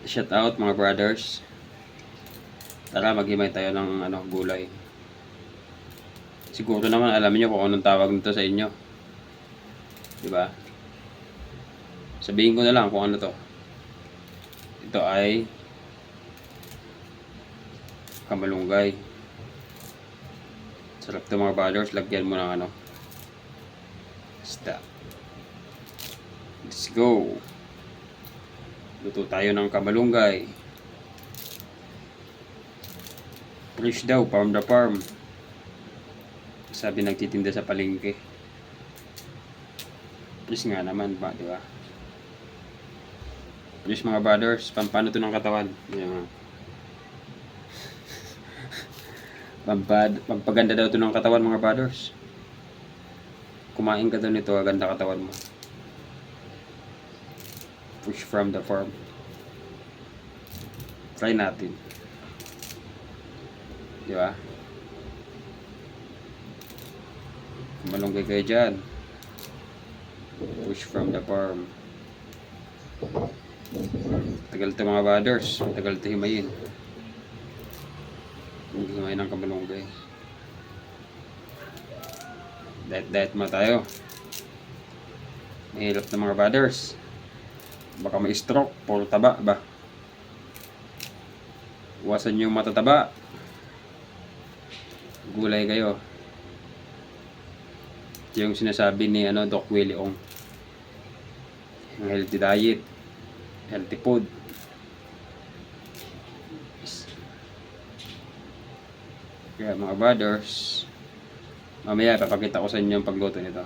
Shout out mga brothers. Tara, maghimay tayo ng gulay. Siguro naman alam niyo kung anong tawag nito sa inyo. 'Di ba? Sabihin ko na lang kung ano to. Ito ay kamalunggay. Sarap to mga brothers. Lagyan mo ng isda. Let's go. Luto tayo ng kamalunggay. Fresh daw, farm the farm. Sabi nagtitinda sa palengke. Fresh nga naman ba, di ba? Fresh mga brothers, pampano to ng katawan. Yan. Pampaganda daw to ng katawan mga brothers. Kumain ka daw nito, ganda katawan mo. Fresh from the farm. Try natin. Di ba? Malunggay kayo dyan. Fresh from the farm. Tagal ito mga brothers. Tagal ito himayin. Himayin ng kamalunggay. Diet mo tayo. Mahirap na mga brothers. Baka may stroke. Puro taba ba? Iwasan yung matataba. Gulay kayo. Ito yung sinasabi ni Doc Willie Ong. Ang healthy diet. Healthy food. Kaya mga brothers, mamaya papakita ko sa inyo yung pagluto nito.